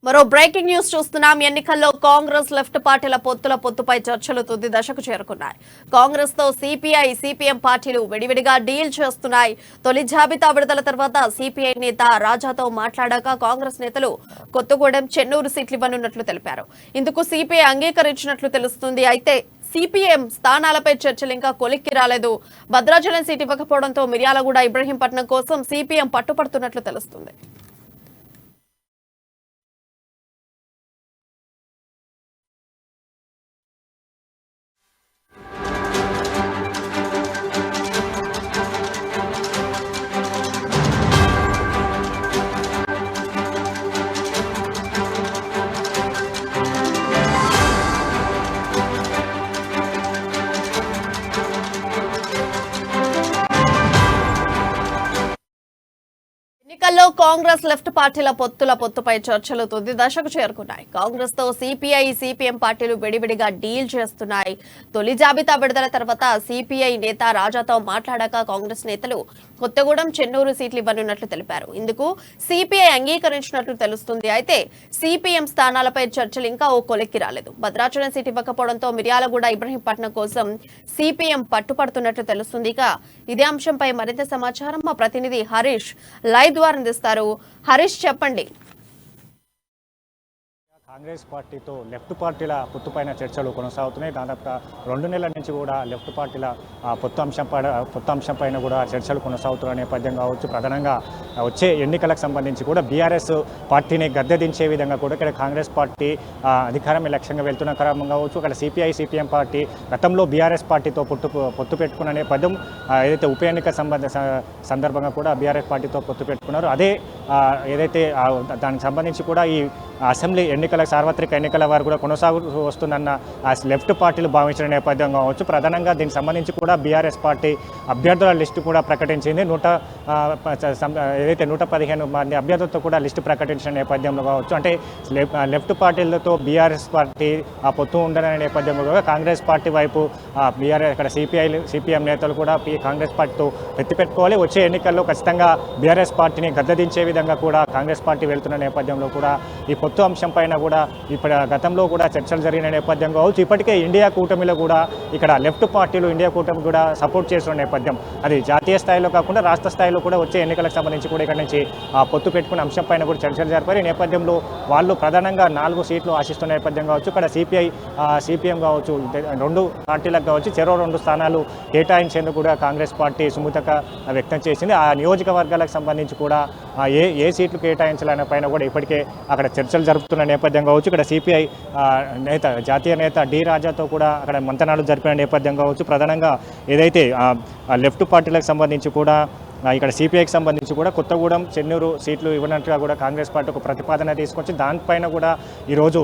మరో breaking news చూస్తున్నాం. ఎన్నికల్లో కాంగ్రెస్ లెఫ్ట్ పార్టీల పొత్తుపై చర్చలు తుది దశకు చేరుకున్నాయి. కాంగ్రెస్ తో సిపిఐ, సిపిఎం పార్టీలు విడివిడిగా డీల్ చేస్తున్నాయి. తొలి జాబితా విడుదల తర్వాత సిపిఐ నేత రాజాతో మాట్లాడాక కాంగ్రెస్ నేతలు కొత్తగూడెం, చెన్నూరు సీట్లు ఇవ్వనున్నట్లు తెలిపారు. ఇందుకు సిపిఐ అంగీకరించినట్లు తెలుస్తుంది. అయితే సిపిఎం స్థానాలపై చర్చలు ఇంకా కొలిక్కి రాలేదు. భద్రాచలం సీటు ఇవ్వకపోవడంతో మిర్యాలగూడ, ఇబ్రహీంపట్నం కోసం సిపిఎం పట్టుపడుతున్నట్లు తెలుస్తుంది. ఎన్నికల్లో కాంగ్రెస్ లెఫ్ట్ పార్టీల పొత్తుపై చర్చలు తుది దశకు చేరుకున్నాయి. కాంగ్రెస్ తో సిపిఐ, సిపిఎం పార్టీలు విడివిడిగా డీల్ చేస్తున్నాయి. తొలి జాబితా విడుదల తర్వాత సిపిఐ నేత రాజాతో మాట్లాడాక కాంగ్రెస్ నేతలు కొత్తగూడెం, చెన్నూరు సీట్లు ఇవ్వనున్నట్లు తెలిపారు. ఇందుకు సిపిఐ అంగీకరించినట్లు తెలుస్తుంది. అయితే సిపిఎం స్థానాలపై చర్చలు ఇంకా ఓ కొలిక్కి రాలేదు. భద్రాచలం సీటు ఇవ్వకపోవడంతో మిర్యాలగూడ, ఇబ్రహీంపట్నం కోసం సిపిఎం పట్టుపడుతున్నట్లు తెలుస్తుంది. ఇక ఇదే అంశంపై మరింత సమాచారం మా ప్రతినిధి హరీష్ లైవ్ ద్వారా అందిస్తారు. హరీష్, చెప్పండి. కాంగ్రెస్ పార్టీతో లెఫ్ట్ పార్టీల పొత్తుపైన చర్చలు కొనసాగుతున్నాయి. దాదాపుగా 2 నెలల నుంచి కూడా లెఫ్ట్ పార్టీల పొత్తు అంశంపైన కూడా చర్చలు కొనసాగుతున్న నేపథ్యం కావచ్చు. ప్రధానంగా వచ్చే ఎన్నికలకు సంబంధించి కూడా బీఆర్ఎస్ పార్టీని గద్దెదించే విధంగా కూడా ఇక్కడ కాంగ్రెస్ పార్టీ అధికారమే లక్ష్యంగా వెళ్తున్న క్రమం కావచ్చు. అక్కడ సిపిఐ, సిపిఎం పార్టీ గతంలో బీఆర్ఎస్ పార్టీతో పొత్తు పెట్టుకున్న నేపథ్యం ఏదైతే ఉప ఎన్నిక సందర్భంగా కూడా బీఆర్ఎస్ పార్టీతో పొత్తు పెట్టుకున్నారు. అదే ఏదైతే దానికి సంబంధించి కూడా ఈ అసెంబ్లీ ఎన్నికల, సార్వత్రిక ఎన్నికల వారు కూడా కొనసాగుతూ వస్తుందన్న లెఫ్ట్ పార్టీలు భావించిన నేపథ్యం కావచ్చు. ప్రధానంగా దీనికి సంబంధించి కూడా బీఆర్ఎస్ పార్టీ అభ్యర్థుల లిస్టు కూడా ప్రకటించింది. ఏదైతే 115 మంది అభ్యర్థులతో కూడా లిస్టు ప్రకటించిన నేపథ్యంలో కావచ్చు. అంటే లెఫ్ట్ పార్టీలతో బీఆర్ఎస్ పార్టీ పొత్తు ఉండనే నేపథ్యంలో కూడా కాంగ్రెస్ పార్టీ వైపు బీఆర్ఎస్ ఇక్కడ సిపిఎం నేతలు కూడా కాంగ్రెస్ పార్టీతో పెట్టుకోవాలి. వచ్చే ఎన్నికల్లో ఖచ్చితంగా బీఆర్ఎస్ పార్టీని గద్దెదించే విధంగా కూడా కాంగ్రెస్ పార్టీ వెళ్తున్న నేపథ్యంలో కూడా ఈ పొత్తు అంశం పైన కూడా ఇప్పుడు గతంలో కూడా చర్చలు జరిగిన నేపథ్యం కావచ్చు. ఇప్పటికే ఇండియా కూటమిలో కూడా ఇక్కడ లెఫ్ట్ పార్టీలు ఇండియా కూటమి కూడా సపోర్ట్ చేస్తున్న నేపథ్యం. అది జాతీయ స్థాయిలో కాకుండా రాష్ట్ర స్థాయిలో కూడా వచ్చే ఎన్నికలకు సంబంధించి కూడా ఇక్కడ నుంచి పొత్తు పెట్టుకున్న అంశం పైన కూడా చర్చలు జరిపారు. ఈ నేపథ్యంలో వాళ్ళు ప్రధానంగా 4 సీట్లు ఆశిస్తున్న నేపథ్యం కావచ్చు. ఇక్కడ సిపిఐ, సిపిఎం కావచ్చు, 2 పార్టీలకు కావచ్చు చెరో 2 స్థానాలు కేటాయించేందుకు కూడా కాంగ్రెస్ పార్టీ సుముఖత వ్యక్తం చేసింది. ఆ నియోజకవర్గాలకు సంబంధించి కూడా ఏ సీట్లు కేటాయించాలనే పైన కూడా ఇప్పటికే అక్కడ చర్చలు జరుపుతున్న నేపథ్యం కావచ్చు. ఇక్కడ సిపిఐ నేత, జాతీయ నేత డి రాజాతో కూడా అక్కడ మంతనాలు జరిపిన నేపథ్యం కావచ్చు. ప్రధానంగా ఏదైతే లెఫ్ట్ పార్టీలకు సంబంధించి కూడా ఇక్కడ సిపిఐకి సంబంధించి కూడా కొత్తగూడెం, చెన్నూరు సీట్లు ఇవ్వనట్టుగా కూడా కాంగ్రెస్ పార్టీ ఒక ప్రతిపాదన తీసుకొచ్చి దానిపైన కూడా ఈరోజు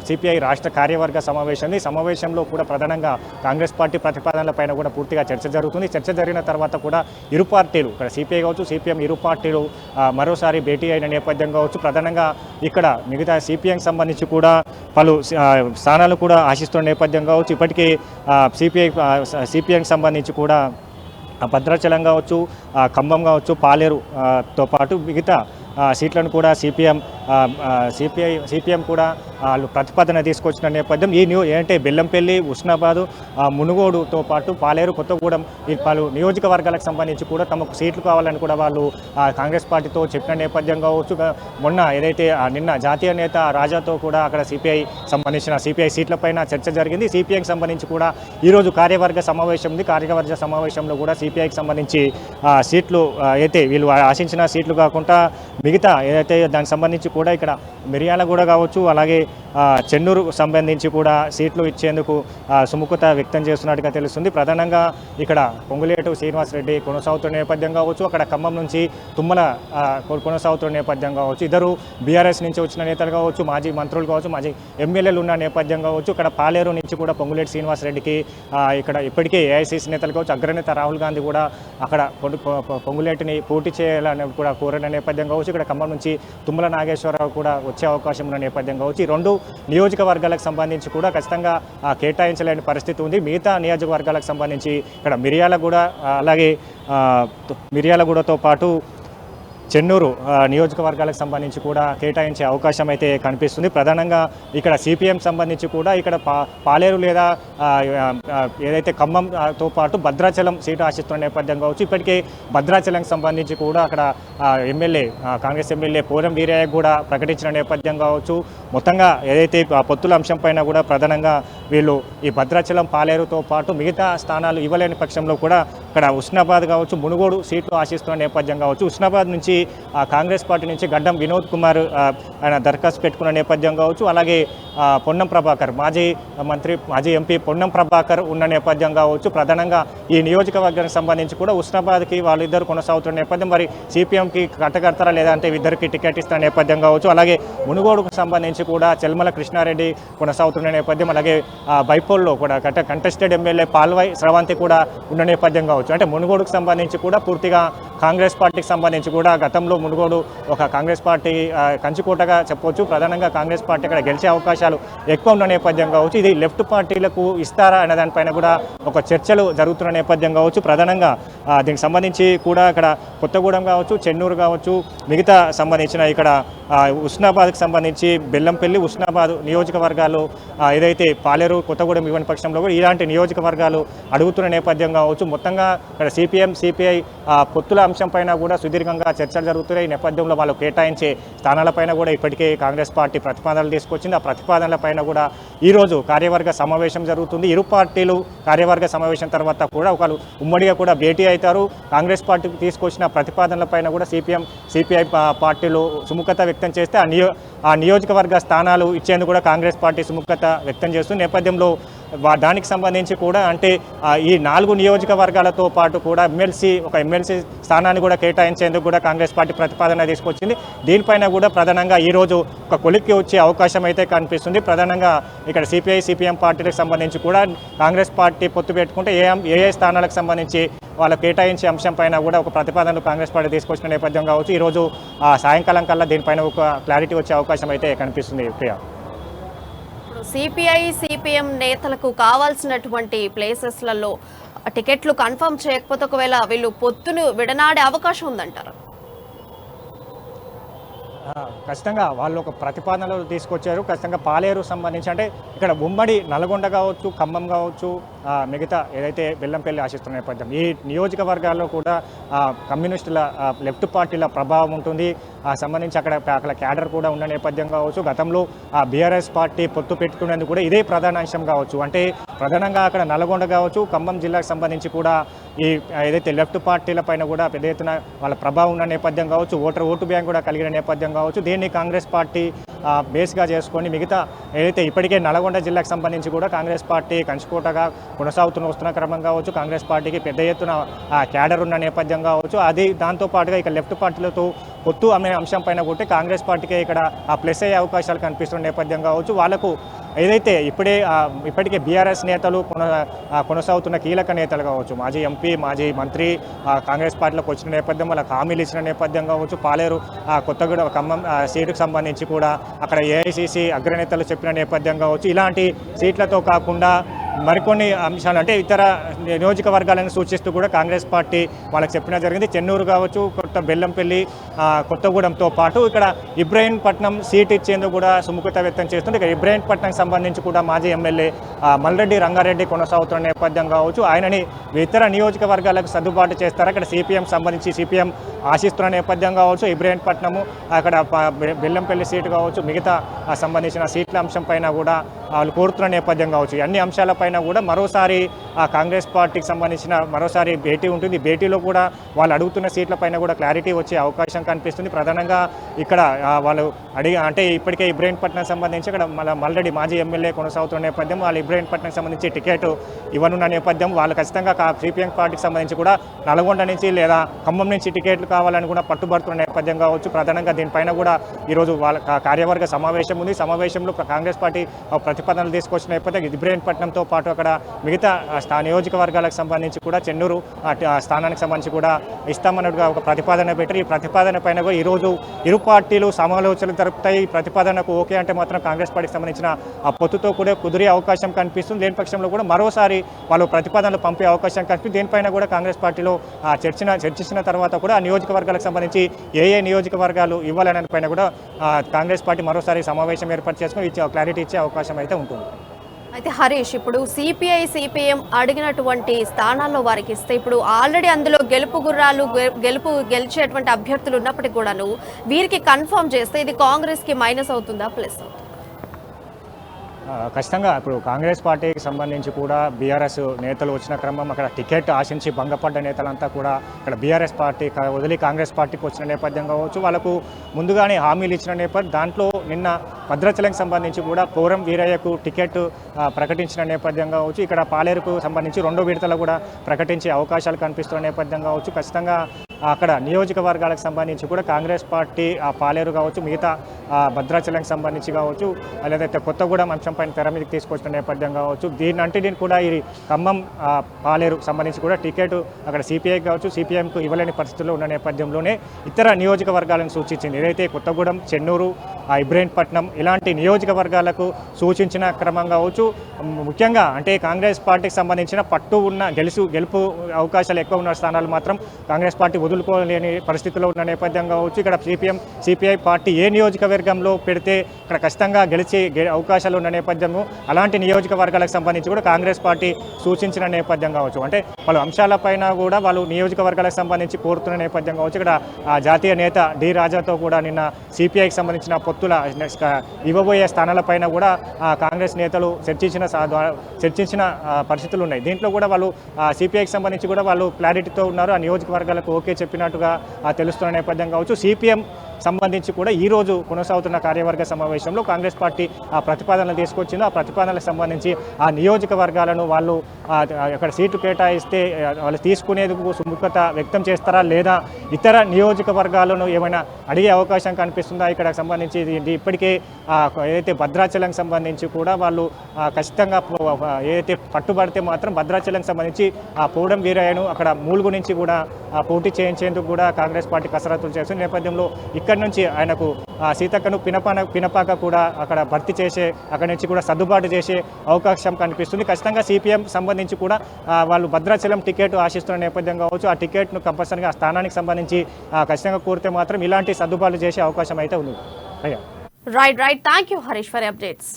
సిపిఐ రాష్ట్ర కార్యవర్గ సమావేశం. ఈ సమావేశంలో కూడా ప్రధానంగా కాంగ్రెస్ పార్టీ ప్రతిపాదనలపైన కూడా పూర్తిగా చర్చ జరుగుతుంది. చర్చ జరిగిన తర్వాత కూడా ఇరు పార్టీలు, ఇక్కడ సిపిఐ కావచ్చు, సిపిఎం ఇరు పార్టీలు మరోసారి భేటీ అయిన నేపథ్యం కావచ్చు. ప్రధానంగా ఇక్కడ మిగతా సిపిఎంకి సంబంధించి కూడా పలు స్థానాలు కూడా ఆశిస్తున్న నేపథ్యం కావచ్చు. ఇప్పటికీ సిపిఎంకి సంబంధించి కూడా భద్రాచలం కావచ్చు, ఖమ్మం కావచ్చు, పాలేరుతో పాటు మిగతా సీట్లను కూడా సిపిఎం కూడా వాళ్ళు ప్రతిపాదన తీసుకొచ్చిన నేపథ్యం. ఏంటంటే బెల్లంపల్లి, ఉస్నాబాదు, మునుగోడుతో పాటు పాలేరు, కొత్తగూడెం ఈ పలు నియోజకవర్గాలకు సంబంధించి కూడా తమకు సీట్లు కావాలని కూడా వాళ్ళు కాంగ్రెస్ పార్టీతో చెప్పిన నేపథ్యం కావచ్చు. మొన్న ఏదైతే నిన్న జాతీయ నేత రాజాతో కూడా అక్కడ సిపిఐ సీట్లపైన చర్చ జరిగింది. సిపిఐకి సంబంధించి కూడా ఈరోజు కార్యవర్గ సమావేశం ఉంది. కార్యవర్గ సమావేశంలో కూడా సిపిఐకి సంబంధించి సీట్లు అయితే వీళ్ళు ఆశించిన సీట్లు కాకుండా మిగతా ఏదైతే దానికి సంబంధించి కూడా ఇక్కడ మిర్యాలగూడ కావచ్చు, అలాగే చెన్నూరు సంబంధించి కూడా సీట్లు ఇచ్చేందుకు సుముఖత వ్యక్తం చేస్తున్నట్టుగా తెలుస్తుంది. ప్రధానంగా ఇక్కడ పొంగులేటి శ్రీనివాసరెడ్డి కొనసాగుతున్న నేపథ్యం కావచ్చు. అక్కడ ఖమ్మం నుంచి తుమ్మల కొనసాగుతున్న నేపథ్యం కావచ్చు. ఇద్దరు బీఆర్ఎస్ నుంచి వచ్చిన నేతలు కావచ్చు, మాజీ మంత్రులు కావచ్చు, మాజీ ఎమ్మెల్యేలు ఉన్న నేపథ్యం కావచ్చు. ఇక్కడ పాలేరు నుంచి కూడా పొంగులేటి శ్రీనివాసరెడ్డికి ఇక్కడ ఇప్పటికే ఏఐసీసీ నేతలు కావచ్చు, అగ్రనేత రాహుల్ గాంధీ కూడా అక్కడ పొంగులేటిని పోటీ చేయాలని కూడా కోరిన నేపథ్యం కావచ్చు. ఇక్కడ ఖమ్మం నుంచి తుమ్మల నాగేశ్వరరావు కూడా వచ్చే అవకాశం ఉన్న నేపథ్యం కావచ్చు. ఈ 2 నియోజకవర్గాలకు సంబంధించి కూడా ఖచ్చితంగా కేటాయించలేని పరిస్థితి ఉంది. మిగతా నియోజకవర్గాలకు సంబంధించి ఇక్కడ మిర్యాలగూడ, అలాగే మిర్యాలగూడతో పాటు చెన్నూరు నియోజకవర్గాలకు సంబంధించి కూడా కేటాయించే అవకాశం అయితే కనిపిస్తుంది. ప్రధానంగా ఇక్కడ సిపిఎం సంబంధించి కూడా ఇక్కడ పాలేరు లేదా ఏదైతే ఖమ్మంతో పాటు భద్రాచలం సీటు ఆశిస్తున్న నేపథ్యం కావచ్చు. ఇప్పటికే భద్రాచలంకి సంబంధించి కూడా అక్కడ ఎమ్మెల్యే కాంగ్రెస్ ఎమ్మెల్యే పూరం వీరయ్య కూడా ప్రకటించిన నేపథ్యం కావచ్చు. మొత్తంగా ఏదైతే పొత్తుల అంశం పైన కూడా ప్రధానంగా వీళ్ళు ఈ భద్రాచలం పాలేరుతో పాటు మిగతా స్థానాలు ఇవ్వలేని పక్షంలో కూడా ఇక్కడ ఉస్నాబాద్ కావచ్చు, మునుగోడు సీట్లు ఆశిస్తున్న నేపథ్యం కావచ్చు. ఉస్నాబాద్ నుంచి కాంగ్రెస్ పార్టీ నుంచి గడ్డం వినోద్ కుమార్ ఆయన దరఖాస్తు పెట్టుకున్న నేపథ్యం కావచ్చు. అలాగే పొన్నం ప్రభాకర్ మాజీ మంత్రి మాజీ ఎంపీ పొన్నం ప్రభాకర్ ఉన్న నేపథ్యం కావచ్చు. ప్రధానంగా ఈ నియోజకవర్గానికి సంబంధించి కూడా ఉస్నాబాద్కి వాళ్ళిద్దరు కొనసాగుతున్న నేపథ్యం. మరి సిపిఎంకి కట్టకడతారా లేదా అంటే ఇద్దరికి టికెట్ ఇస్తున్న నేపథ్యం కావచ్చు. అలాగే మునుగోడుకు సంబంధించి కూడా చెల్మల కృష్ణారెడ్డి కొనసాగుతున్న నేపథ్యం. అలాగే బైపోల్లో కూడా కంటెస్టెడ్ ఎమ్మెల్యే పాల్వాయ్ స్రవంతి కూడా ఉన్న నేపథ్యం కావచ్చు. అంటే మునుగోడుకు సంబంధించి కూడా పూర్తిగా కాంగ్రెస్ పార్టీకి సంబంధించి కూడా గతంలో మునుగోడు ఒక కాంగ్రెస్ పార్టీ కంచుకోటగా చెప్పవచ్చు. ప్రధానంగా కాంగ్రెస్ పార్టీ అక్కడ గెలిచే అవకాశాలు ఎక్కువ ఉన్న నేపథ్యం కావచ్చు. ఇది లెఫ్ట్ పార్టీలకు ఇస్తారా అనే దానిపైన కూడా ఒక చర్చలు జరుగుతున్న నేపథ్యం కావచ్చు. ప్రధానంగా దీనికి సంబంధించి కూడా ఇక్కడ కొత్తగూడెం కావచ్చు, చెన్నూరు కావచ్చు, మిగతా సంబంధించిన ఇక్కడ ఉస్నాబాద్కి సంబంధించి బెల్లంపల్లి, ఉస్నాబాద్ నియోజకవర్గాలు ఏదైతే పాలేరు, కొత్తగూడెం ఇవ్వని పక్షంలో కూడా ఇలాంటి నియోజకవర్గాలు అడుగుతున్న నేపథ్యం కావచ్చు. మొత్తంగా ఇక్కడ సిపిఎం సిపిఐ పొత్తుల అంశం పైన కూడా సుదీర్ఘంగా చర్చలు జరుగుతున్నాయి. ఈ నేపథ్యంలో వాళ్ళు కేటాయించే స్థానాలపైన కూడా ఇప్పటికే కాంగ్రెస్ పార్టీ ప్రతిపాదనలు తీసుకొచ్చింది. ఆ ప్రతిపాదనలపైన కూడా ఈరోజు కార్యవర్గ సమావేశం జరుగుతుంది. ఇరు పార్టీలు కార్యవర్గ సమావేశం తర్వాత కూడా ఒకరు ఉమ్మడిగా కూడా భేటీ అవుతారు. కాంగ్రెస్ పార్టీకి తీసుకొచ్చిన ప్రతిపాదనలపైన కూడా సిపిఎం సిపిఐ పార్టీలు సుముఖత వ్యక్తం చేస్తే ఆ నియోజకవర్గ స్థానాలు ఇచ్చేందుకు కూడా కాంగ్రెస్ పార్టీ సుముఖత వ్యక్తం చేస్తుంది. నేపథ్యంలో దానికి సంబంధించి కూడా అంటే ఈ 4 నియోజకవర్గాలతో పాటు కూడా ఒక ఎమ్మెల్సీ స్థానాన్ని కూడా కేటాయించేందుకు కూడా కాంగ్రెస్ పార్టీ ప్రతిపాదన తీసుకొచ్చింది. దీనిపైన కూడా ప్రధానంగా ఈరోజు ఒక కొలిక్కి వచ్చే అవకాశం అయితే కనిపిస్తుంది. ప్రధానంగా ఇక్కడ సిపిఐ సిపిఎం పార్టీలకు సంబంధించి కూడా కాంగ్రెస్ పార్టీ పొత్తు పెట్టుకుంటే ఏ స్థానాలకు సంబంధించి వాళ్ళు కేటాయించే అంశం పైన కూడా ఒక ప్రతిపాదనలు కాంగ్రెస్ పార్టీ తీసుకొచ్చిన నేపథ్యం కావచ్చు. ఈరోజు సాయంకాలం కల్లా దీనిపైన ఒక క్లారిటీ వచ్చే అవకాశం అయితే కనిపిస్తుంది. ప్రియా, సిపిఐ సిపిఎం నేతలకు కావాల్సినటువంటి ప్లేసెస్లలో టికెట్లు కన్ఫర్మ్ చేయకపోతే ఒకవేళ వీళ్ళు పొత్తును విడనాడే అవకాశం ఉందంటారు. ఖచ్చితంగా వాళ్ళు ఒక ప్రతిపాదనలు తీసుకొచ్చారు. ఖచ్చితంగా పాలేరు సంబంధించి అంటే ఇక్కడ ఉమ్మడి నల్గొండ కావచ్చు, ఖమ్మం కావచ్చు, మిగతా ఏదైతే బెల్లంపల్లి ఆశిస్తున్న నేపథ్యం ఈ నియోజకవర్గాల్లో కూడా కమ్యూనిస్టుల లెఫ్ట్ పార్టీల ప్రభావం ఉంటుంది. సంబంధించి అక్కడ క్యాడర్ కూడా ఉన్న నేపథ్యం కావచ్చు. గతంలో బీఆర్ఎస్ పార్టీ పొత్తు పెట్టుకునేందుకు కూడా ఇదే ప్రధాన అంశం కావచ్చు. అంటే ప్రధానంగా అక్కడ నల్గొండ కావచ్చు, ఖమ్మం జిల్లాకు సంబంధించి కూడా ఈ ఏదైతే లెఫ్ట్ పార్టీల పైన కూడా పెద్ద ఎత్తున వాళ్ళ ప్రభావం ఉన్న నేపథ్యం కావచ్చు. ఓటు బ్యాంక్ కూడా కలిగిన నేపథ్యం కావచ్చు. దీన్ని కాంగ్రెస్ పార్టీ బేస్గా చేసుకొని మిగతా ఏదైతే ఇప్పటికే నల్గొండ జిల్లాకు సంబంధించి కూడా కాంగ్రెస్ పార్టీ కంచుకోటగా వస్తున్న క్రమం కావచ్చు. కాంగ్రెస్ పార్టీకి పెద్ద ఎత్తున క్యాడర్ ఉన్న నేపథ్యం కావచ్చు. అది దాంతోపాటుగా ఇక లెఫ్ట్ పార్టీలతో పొత్తు అనే అంశం పైన కూడా కాంగ్రెస్ పార్టీకే ఇక్కడ ప్లస్ అయ్యే అవకాశాలు కనిపిస్తున్న నేపథ్యం కావచ్చు. వాళ్ళకు ఏదైతే ఇప్పటికే బీఆర్ఎస్ నేతలు కొనసాగుతున్న కీలక నేతలు కావచ్చు, మాజీ ఎంపీ, మాజీ మంత్రి కాంగ్రెస్ పార్టీలోకి వచ్చిన నేపథ్యం, వాళ్ళకి హామీలు ఇచ్చిన నేపథ్యం కావచ్చు. పాలేరు, కొత్తగూడెం, ఖమ్మం సీటుకు సంబంధించి కూడా అక్కడ ఏఐసిసి అగ్రనేతలు చెప్పిన నేపథ్యం కావచ్చు. ఇలాంటి సీట్లతో కాకుండా మరికొన్ని అంశాలు అంటే ఇతర నియోజకవర్గాలను సూచిస్తూ కూడా కాంగ్రెస్ పార్టీ వాళ్ళకి చెప్పిన జరిగింది. చెన్నూరు కావచ్చు, బెల్లంపల్లి, కొత్తగూడెంతో పాటు ఇక్కడ ఇబ్రహీంపట్నం సీట్ ఇచ్చేందుకు కూడా సుముఖత వ్యక్తం చేస్తుంది. ఇక్కడ ఇబ్రహీంపట్నం సంబంధించి కూడా మాజీ ఎమ్మెల్యే మల్రెడ్డి రంగారెడ్డి కొనసాగుతున్న నేపథ్యం కావచ్చు. ఆయనని ఇతర నియోజకవర్గాలకు సర్దుబాటు చేస్తారు. అక్కడ సిపిఎం సంబంధించి సిపిఎం ఆశిస్తున్న నేపథ్యం కావచ్చు. ఇబ్రహీంపట్నము, అక్కడ బెల్లంపల్లి సీటు కావచ్చు, మిగతా సంబంధించిన సీట్ల అంశం పైన కూడా వాళ్ళు కోరుతున్న నేపథ్యం కావచ్చు. అన్ని అంశాలపైన కూడా మరోసారి కాంగ్రెస్ పార్టీకి సంబంధించిన మరోసారి భేటీ ఉంటుంది. భేటీలో కూడా వాళ్ళు అడుగుతున్న సీట్లపైన కూడా క్లారిటీ వచ్చే అవకాశం కనిపిస్తుంది. ప్రధానంగా ఇక్కడ వాళ్ళు అంటే ఇప్పటికే ఇబ్రహీంపట్నం సంబంధించి ఇక్కడ మల్రెడ్డి మాజీ ఎమ్మెల్యే కొనసాగుతున్న నేపథ్యం, వాళ్ళు ఇబ్రహీంపట్నం సంబంధించి టికెట్ ఇవ్వనున్న నేపథ్యం, వాళ్ళు ఖచ్చితంగా సిపిఎం పార్టీకి సంబంధించి కూడా నల్గొండ నుంచి లేదా ఖమ్మం నుంచి టికెట్లు కావాలని కూడా పట్టుబడుతున్న నేపథ్యం కావచ్చు. ప్రధానంగా దీనిపైన కూడా ఈరోజు వాళ్ళ కార్యవర్గ సమావేశం ఉంది. సమావేశంలో కాంగ్రెస్ పార్టీ ప్రతిపాదనలు తీసుకొచ్చిన నేపథ్యం ఇబ్రహీంపట్నంతో పాటు అక్కడ మిగతా నియోజకవర్గ నియోజకవర్గాలకు సంబంధించి కూడా చెన్నూరు స్థానానికి సంబంధించి కూడా ఇస్తామన్నట్టుగా ఒక ప్రతిపాదన పెట్టారు. ఈ ప్రతిపాదన పైన కూడా ఈరోజు ఇరు పార్టీలు సమాలోచనలు జరుపుతాయి. ఈ ప్రతిపాదనకు ఓకే అంటే మాత్రం కాంగ్రెస్ పార్టీకి సంబంధించిన ఆ పొత్తుతో కూడా కుదిరే అవకాశం కనిపిస్తుంది. లేని పక్షంలో కూడా మరోసారి వాళ్ళు ప్రతిపాదనలు పంపే అవకాశం కనిపిస్తుంది. దీనిపైన కూడా కాంగ్రెస్ పార్టీలో చర్చించిన తర్వాత కూడా ఆ నియోజకవర్గాలకు సంబంధించి ఏ నియోజకవర్గాలు ఇవ్వాలనే పైన కూడా కాంగ్రెస్ పార్టీ మరోసారి సమావేశం ఏర్పాటు చేసుకుని క్లారిటీ ఇచ్చే అవకాశం అయితే ఉంటుంది. అయితే హరీష్, ఇప్పుడు సిపిఐ సిపిఎం అడిగినటువంటి స్థానాల్లో వారికి ఇస్తే ఇప్పుడు ఆల్రెడీ అందులో గెలిచేటువంటి అభ్యర్థులు ఉన్నప్పటికీ కూడాను వీరికి కన్ఫర్మ్ చేస్తే ఇది కాంగ్రెస్ కి మైనస్ అవుతుందా ప్లస్ అవుతుందా? ఖచ్చితంగా ఇప్పుడు కాంగ్రెస్ పార్టీకి సంబంధించి కూడా బీఆర్ఎస్ నేతలు వచ్చిన క్రమం అక్కడ టికెట్ ఆశించి భంగపడ్డ నేతలంతా కూడా ఇక్కడ బీఆర్ఎస్ పార్టీ వదిలి కాంగ్రెస్ పార్టీకి వచ్చిన నేపథ్యం కావచ్చు, వాళ్ళకు ముందుగానే హామీలు ఇచ్చిన నేపథ్యం. దాంట్లో నిన్న భద్రాచలంకి సంబంధించి కూడా కోరం వీరయ్యకు టికెట్ ప్రకటించిన నేపథ్యం కావచ్చు, ఇక్కడ పాలేరుకు సంబంధించి రెండో విడతలు కూడా ప్రకటించే అవకాశాలు కనిపిస్తున్న నేపథ్యం కావచ్చు. ఖచ్చితంగా అక్కడ నియోజకవర్గాలకు సంబంధించి కూడా కాంగ్రెస్ పార్టీ పాలేరు కావచ్చు, మిగతా భద్రాచలంకి సంబంధించి కావచ్చు, లేదంటే కొత్తగూడెం అంశం పైన తెర మీదకి తీసుకొచ్చిన నేపథ్యం కావచ్చు. దీన్ని కూడా ఈ ఖమ్మం పాలేరు సంబంధించి కూడా టికెట్ అక్కడ సిపిఐ కావచ్చు సిపిఎంకు ఇవ్వలేని పరిస్థితుల్లో ఉన్న నేపథ్యంలోనే ఇతర నియోజకవర్గాలను సూచించింది. ఏదైతే కొత్తగూడెం, చెన్నూరు, ఇబ్రహీంపట్నం ఇలాంటి నియోజకవర్గాలకు సూచించిన క్రమం కావచ్చు. ముఖ్యంగా అంటే కాంగ్రెస్ పార్టీకి సంబంధించిన పట్టు ఉన్న గెలుపు అవకాశాలు ఎక్కువ ఉన్న స్థానాలు మాత్రం కాంగ్రెస్ పార్టీ వదులుకోలేని పరిస్థితిలో ఉన్న నేపథ్యం కావచ్చు. ఇక్కడ సిపిఐ పార్టీ ఏ నియోజకవర్గంలో పెడితే ఇక్కడ ఖచ్చితంగా గెలిచే అవకాశాలు ఉన్న నేపథ్యము అలాంటి నియోజకవర్గాలకు సంబంధించి కూడా కాంగ్రెస్ పార్టీ సూచించిన నేపథ్యం కావచ్చు. అంటే పలు అంశాలపైన కూడా వాళ్ళు నియోజకవర్గాలకు సంబంధించి కోరుతున్న నేపథ్యం కావచ్చు. ఇక్కడ జాతీయ నేత డి రాజాతో కూడా నిన్న సిపిఐకి సంబంధించిన పొత్తుల ఇవ్వబోయే స్థానాలపైన కూడా కాంగ్రెస్ నేతలు చర్చించిన పరిస్థితులు ఉన్నాయి. దీంట్లో కూడా వాళ్ళు సిపిఐకి సంబంధించి కూడా వాళ్ళు క్లారిటీతో ఉన్నారు. ఆ నియోజకవర్గాలకు ఓకే చెప్పినట్టుగా తెలుస్తున్న నేపథ్యం కావచ్చు. సిపిఎం సంబంధించి కూడా ఈరోజు కొనసాగుతున్న కార్యవర్గ సమావేశంలో కాంగ్రెస్ పార్టీ ప్రతిపాదనలు తీసుకొచ్చింది. ఆ ప్రతిపాదనలకు సంబంధించి ఆ నియోజకవర్గాలను వాళ్ళు అక్కడ సీటు కేటాయిస్తే వాళ్ళు తీసుకునేందుకు సుముఖత వ్యక్తం చేస్తారా లేదా ఇతర నియోజకవర్గాలను ఏమైనా అడిగే అవకాశం కనిపిస్తుందా ఇక్కడ సంబంధించి ఇప్పటికే ఏదైతే భద్రాచలంకి సంబంధించి కూడా వాళ్ళు ఖచ్చితంగా ఏదైతే పట్టుబడితే మాత్రం భద్రాచలంకి సంబంధించి పోవడం వీరయ్యను అక్కడ మూలుగు నుంచి కూడా పోటీ చేయించేందుకు కూడా కాంగ్రెస్ పార్టీ కసరత్తులు చేస్తున్న నేపథ్యంలో ఇక్కడి నుంచి ఆయనకు సీతక్కను పినపాక కూడా అక్కడ భర్తీ చేసే అక్కడి నుంచి కూడా సర్దుబాటు చేసే అవకాశం కనిపిస్తుంది. ఖచ్చితంగా సిపిఎం సంబంధించి కూడా వాళ్ళు భద్రాచలం టికెట్ ఆశిస్తున్న నేపథ్యం కావచ్చు. ఆ టికెట్ను కంపల్సరీగా ఆ స్థానానికి సంబంధించి ఖచ్చితంగా కోరితే మాత్రం ఇలాంటి సర్దుబాటు చేసే అవకాశం అయితే ఉంది. Right thank you Harish for updates.